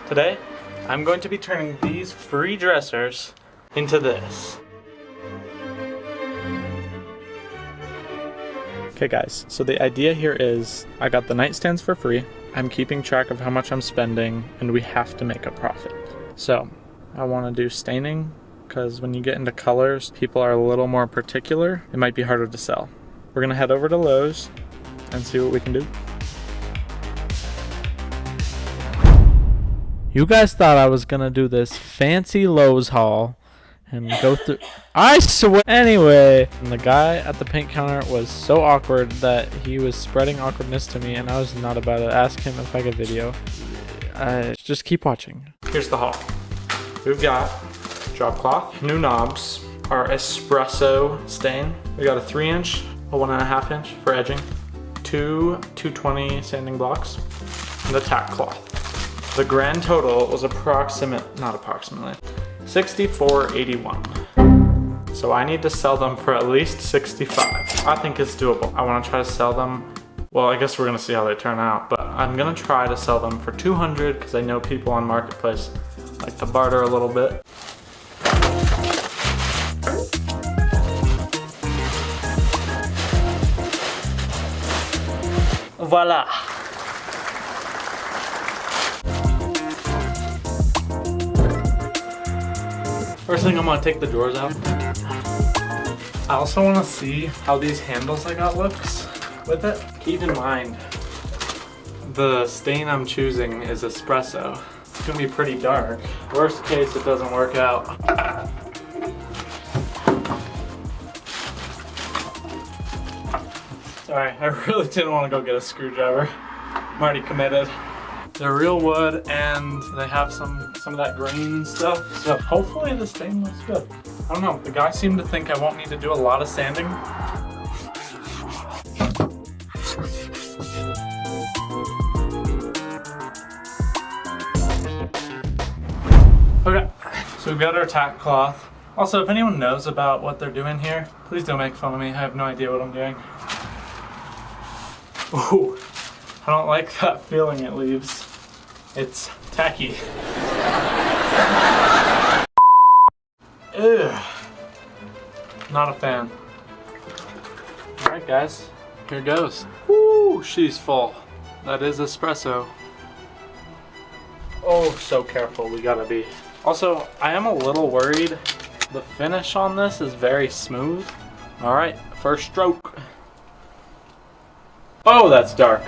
Today, I'm going to be turning these free dressers into this. Okay guys, so the idea here is I got the nightstands for free. I'm keeping track of how much I'm spending and we have to make a profit. So I want to do staining because when you get into colors, people are a little more particular. It might be harder to sell. We're going to head over to Lowe's and see what we can do. You guys thought I was gonna do this fancy Lowe's haul and go through. I swear. Anyway, and the guy at the paint counter was so awkward that he was spreading awkwardness to me, and I was not about to ask him if I could video. Just keep watching. Here's the haul. We've got drop cloth, new knobs, our espresso stain. We got a 3-inch, a 1.5 inch for edging, two 220 sanding blocks, and a tack cloth. The grand total was $64.81. So I need to sell them for at least $65. I think it's doable. I want to try to sell them. Well, I guess we're gonna see how they turn out, but I'm gonna try to sell them for $200 because I know people on Marketplace like to barter a little bit. Voila. First thing, I'm gonna take the drawers out. I also wanna see how these handles I got looks with it. Keep in mind, the stain I'm choosing is espresso. It's gonna be pretty dark. Worst case, it doesn't work out. Sorry, I really didn't wanna go get a screwdriver. I'm already committed. They're real wood and they have some of that green stuff, so hopefully the stain looks good. I don't know, the guy seemed to think I won't need to do a lot of sanding. Okay, so we've got our tack cloth. Also, if anyone knows about what they're doing here, please don't make fun of me. I have no idea what I'm doing. Ooh, I don't like that feeling it leaves. It's tacky. Ugh. Not a fan. Alright guys, here goes. Woo, she's full. That is espresso. Oh, so careful we gotta be. Also, I am a little worried. The finish on this is very smooth. Alright, first stroke. Oh, that's dark.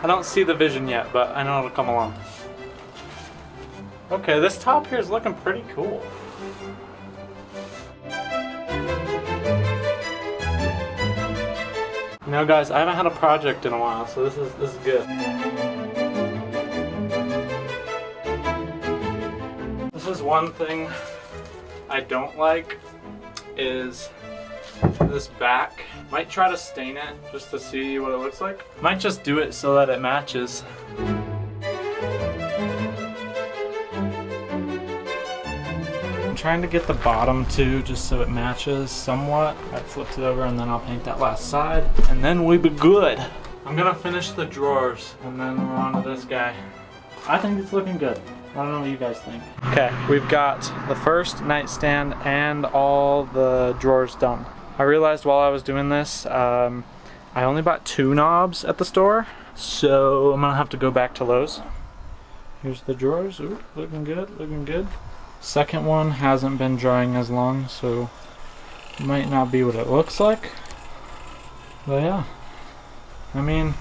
I don't see the vision yet, but I know it'll come along. Okay, this top here is looking pretty cool. You know guys, I haven't had a project in a while, so this is good. This is one thing I don't like is this back. Might try to stain it just to see what it looks like. Might just do it so that it matches. I'm trying to get the bottom too, just so it matches somewhat. I flipped it over and then I'll paint that last side, and then we be good. I'm gonna finish the drawers and then we're on to this guy. I think it's looking good. I don't know what you guys think. Okay, we've got the first nightstand and all the drawers done. I realized while I was doing this, I only bought 2 knobs at the store, so I'm gonna have to go back to Lowe's. Here's the drawers. Ooh, looking good, looking good. Second one hasn't been drying as long, so it might not be what it looks like. But yeah, I mean,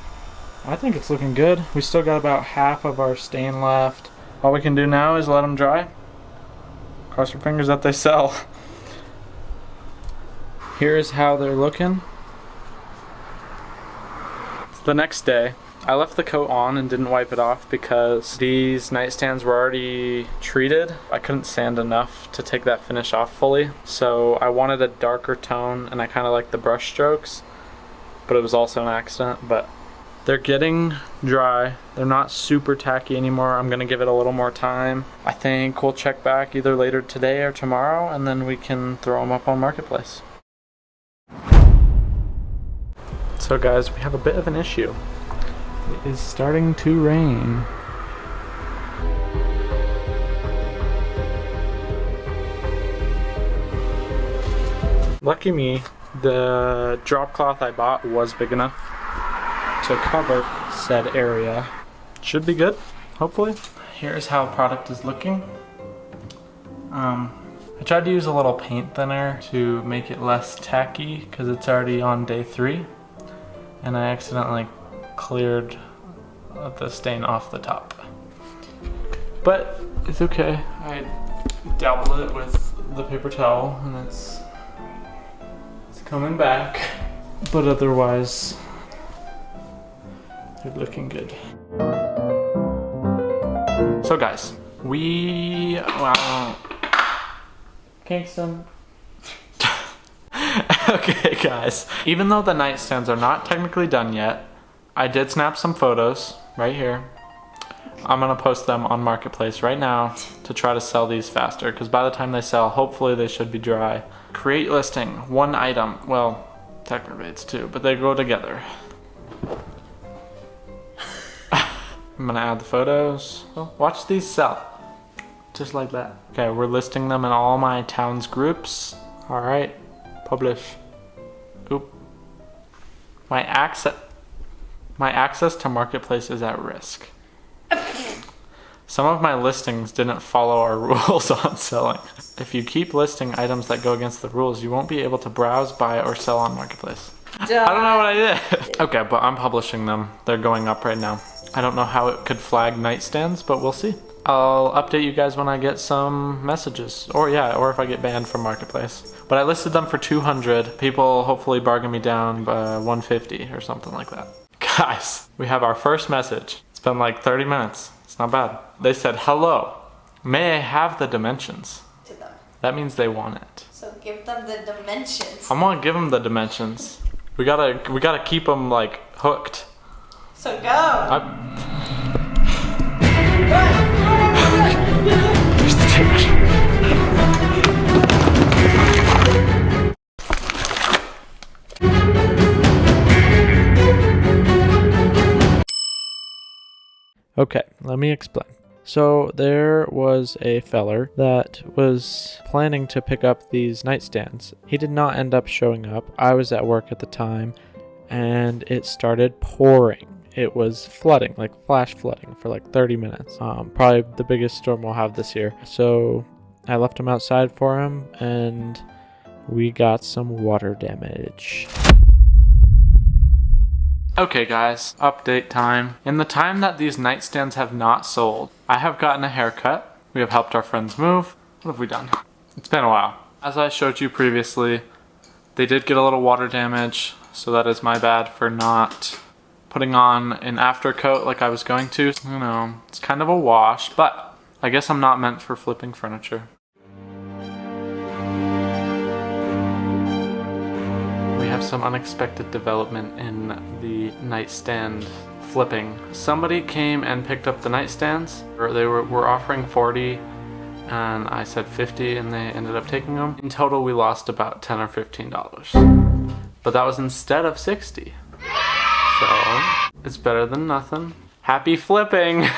I think it's looking good. We still got about half of our stain left. All we can do now is let them dry. Cross your fingers that they sell. Here's how they're looking. It's the next day. I left the coat on and didn't wipe it off because these nightstands were already treated. I couldn't sand enough to take that finish off fully. So I wanted a darker tone and I kind of like the brush strokes, but it was also an accident. But they're getting dry. They're not super tacky anymore. I'm gonna give it a little more time. I think we'll check back either later today or tomorrow and then we can throw them up on Marketplace. So guys, we have a bit of an issue. It is starting to rain. Lucky me, the drop cloth I bought was big enough to cover said area. Should be good, hopefully. Here's how product is looking. I tried to use a little paint thinner to make it less tacky because it's already on day 3, and I accidentally cleared the stain off the top. But it's okay. I dabbled it with the paper towel and it's coming back, but otherwise they're looking good. So guys, Kingston. Okay guys, even though the nightstands are not technically done yet, I did snap some photos right here. I'm gonna post them on Marketplace right now to try to sell these faster, because by the time they sell, hopefully they should be dry. Create listing, 1 item. Well, technically it's 2, but they go together. I'm gonna add the photos. Oh, watch these sell. Just like that. Okay, we're listing them in all my town's groups. All right, publish. Oop. My access to Marketplace is at risk. Some of my listings didn't follow our rules on selling. If you keep listing items that go against the rules, you won't be able to browse, buy, or sell on Marketplace. I don't know what I did. Okay, but I'm publishing them. They're going up right now. I don't know how it could flag nightstands, but we'll see. I'll update you guys when I get some messages. Or if I get banned from Marketplace. But I listed them for 200. People hopefully bargain me down by 150 or something like that. Guys, we have our first message. It's been like 30 minutes. It's not bad. They said, hello, may I have the dimensions? To them. That means they want it. So give them the dimensions. I'm gonna give them the dimensions. We gotta keep them like hooked. So go. Here's the tape. Okay, let me explain. So there was a feller that was planning to pick up these nightstands. He did not end up showing up. I was at work at the time and it started pouring. It was flooding, like flash flooding for like 30 minutes. Probably the biggest storm we'll have this year. So I left him outside for him and we got some water damage. Okay guys, update time. In the time that these nightstands have not sold, I have gotten a haircut. We have helped our friends move. What have we done? It's been a while. As I showed you previously, they did get a little water damage, so that is my bad for not putting on an after coat like I was going to. You know, it's kind of a wash, but I guess I'm not meant for flipping furniture. We have some unexpected development in the nightstand flipping. Somebody came and picked up the nightstands. They were offering 40 and I said 50 and they ended up taking them. In total we lost about $10 or $15. But that was instead of 60. So it's better than nothing. Happy flipping!